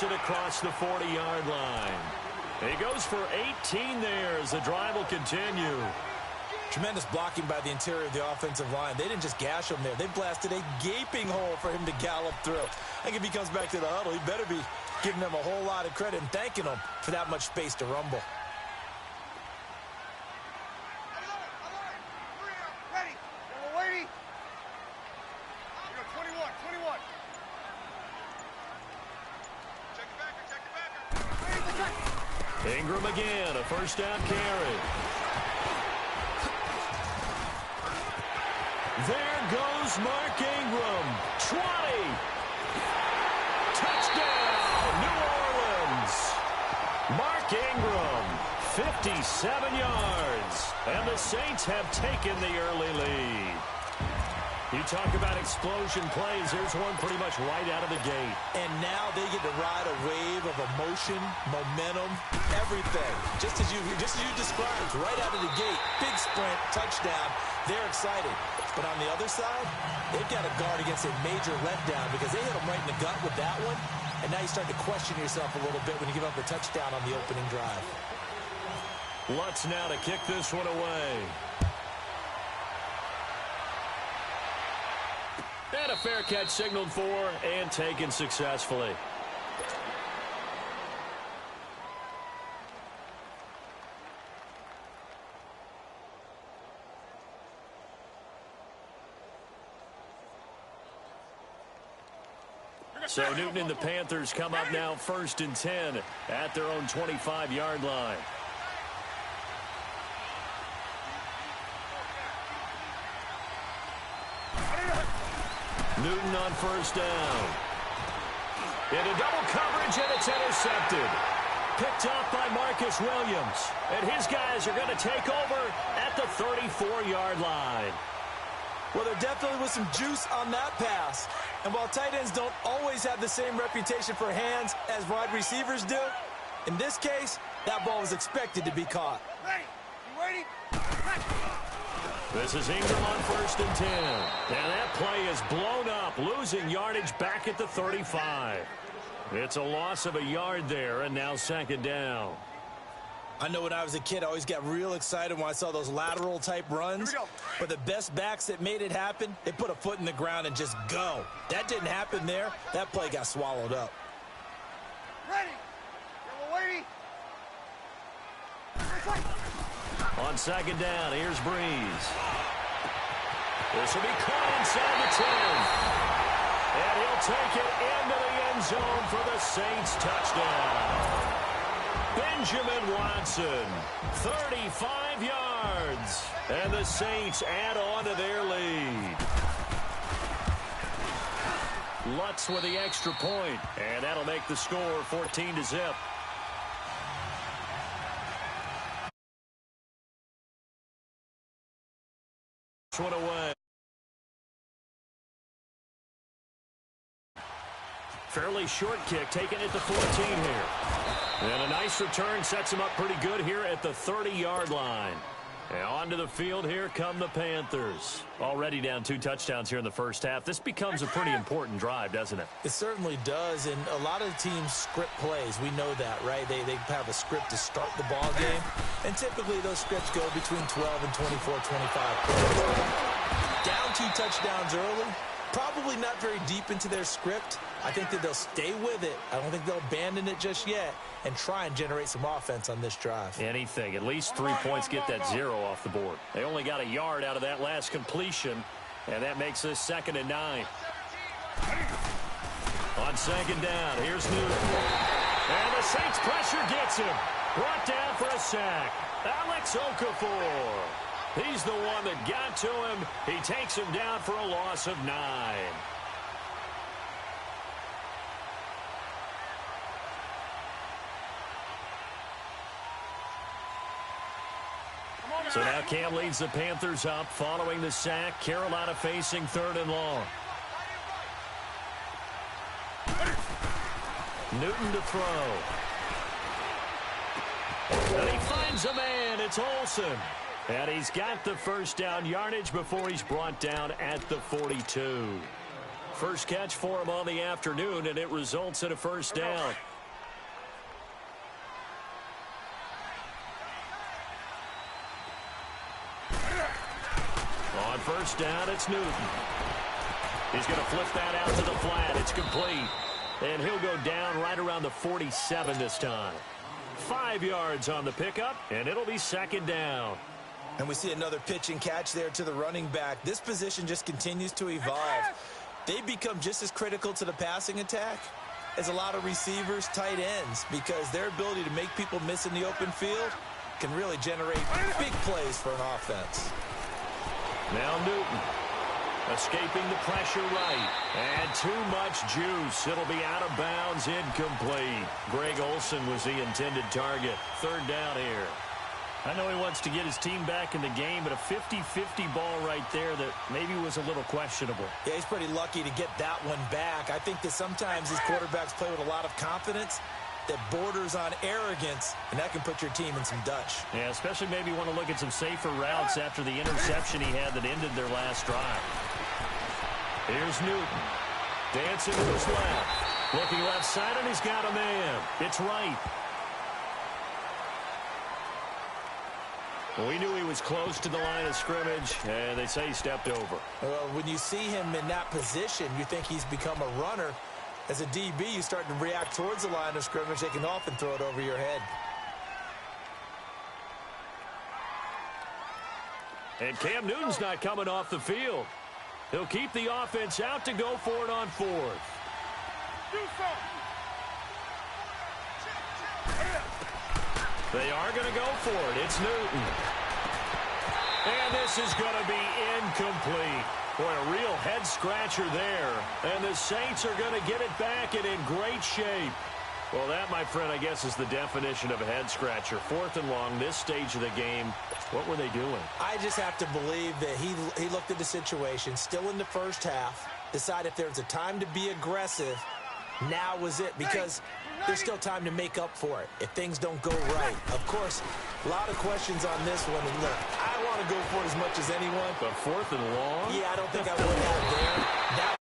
it across the 40-yard line. He goes for 18 there as the drive will continue. Tremendous blocking by the interior of the offensive line. They didn't just gash him there. They blasted a gaping hole for him to gallop through. I think if he comes back to the huddle, he better be giving them a whole lot of credit and thanking them for that much space to rumble. Ingram again, a first down carry. There goes Mark Ingram. 20. Touchdown, New Orleans. Mark Ingram, 57 yards. And the Saints have taken the early lead. You talk about explosion plays. Here's one pretty much right out of the gate. And now they get to ride a wave of emotion, momentum, everything. Just as you described, right out of the gate. Big sprint, touchdown. They're excited. But on the other side, they've got to guard against a major letdown because they hit them right in the gut with that one. And now you start to question yourself a little bit when you give up a touchdown on the opening drive. Lutz now to kick this one away. And a fair catch signaled for and taken successfully. So Newton and the Panthers come up now 1st and 10 at their own 25-yard line. Newton on first down. Into double coverage, and it's intercepted. Picked off by Marcus Williams. And his guys are going to take over at the 34-yard line. Well, there definitely was some juice on that pass. And while tight ends don't always have the same reputation for hands as wide receivers do, in this case, that ball was expected to be caught. Ready? You ready? This is Ingram on 1st and 10. And that play is blown up, losing yardage back at the 35. It's a loss of a yard there, and now 2nd down. I know when I was a kid, I always got real excited when I saw those lateral-type runs. But the best backs that made it happen, they put a foot in the ground and just go. That didn't happen there. That play got swallowed up. Ready? You're waiting. On 2nd down, here's Breeze. This will be caught inside the 10. And he'll take it into the end zone for the Saints touchdown. Benjamin Watson, 35 yards. And the Saints add on to their lead. Lutz with the extra point, and that'll make the score 14-0. One away. Fairly short kick taken at the 14 here. And a nice return sets him up pretty good here at the 30-yard line. And onto the field here come the Panthers. Already down 2 touchdowns here in the first half. This becomes a pretty important drive, doesn't it? It certainly does, and a lot of teams script plays. We know that, right? They have a script to start the ball game, and typically those scripts go between 12 and 24, 25 plays. Down 2 touchdowns early, probably not very deep into their script. I think that they'll stay with it. I don't think they'll abandon it just yet and try and generate some offense on this drive. Anything. At least 3 points, get that 0 off the board. They only got a yard out of that last completion, and that makes this 2nd and 9. On 2nd down, here's Newton. And the Saints pressure gets him. Brought down for a sack. Alex Okafor. He's the one that got to him. He takes him down for a loss of 9. So now Cam leads the Panthers up following the sack. Carolina facing 3rd and long. Newton to throw. And he finds a man. It's Olsen. And he's got the first down yardage before he's brought down at the 42. First catch for him on the afternoon, and it results in a first down. On first down, it's Newton. He's going to flip that out to the flat. It's complete. And he'll go down right around the 47 this time. 5 yards on the pickup, and it'll be second down. And we see another pitch and catch there to the running back. This position just continues to evolve. They become just as critical to the passing attack as a lot of receivers, tight ends, because their ability to make people miss in the open field can really generate big plays for an offense. Now Newton, escaping the pressure right, and too much juice. It'll be out of bounds, incomplete. Greg Olsen was the intended target. Third down here. I know he wants to get his team back in the game, but a 50-50 ball right there that maybe was a little questionable. Yeah, he's pretty lucky to get that one back. I think that sometimes these quarterbacks play with a lot of confidence that borders on arrogance, and that can put your team in some Dutch. Yeah, especially maybe want to look at some safer routes after the interception he had that ended their last drive. Here's Newton. Dancing to his left. Looking left side, and he's got a man. It's right. We knew he was close to the line of scrimmage, and they say he stepped over. Well, when you see him in that position, you think he's become a runner. As a DB, you start to react towards the line of scrimmage. They can often throw it over your head. And Cam Newton's not coming off the field. He'll keep the offense out to go for it on fourth. They are going to go for it. It's Newton. And this is going to be incomplete. Boy, a real head-scratcher there. And the Saints are going to get it back and in great shape. Well, that, my friend, I guess is the definition of a head-scratcher. Fourth and long, this stage of the game. What were they doing? I just have to believe that he looked at the situation, still in the first half, decided if there's a time to be aggressive, now was it, because there's still time to make up for it if things don't go right. Of course, a lot of questions on this one. And look, I want to go for it as much as anyone. But fourth and long? Yeah, I don't think I would have there. That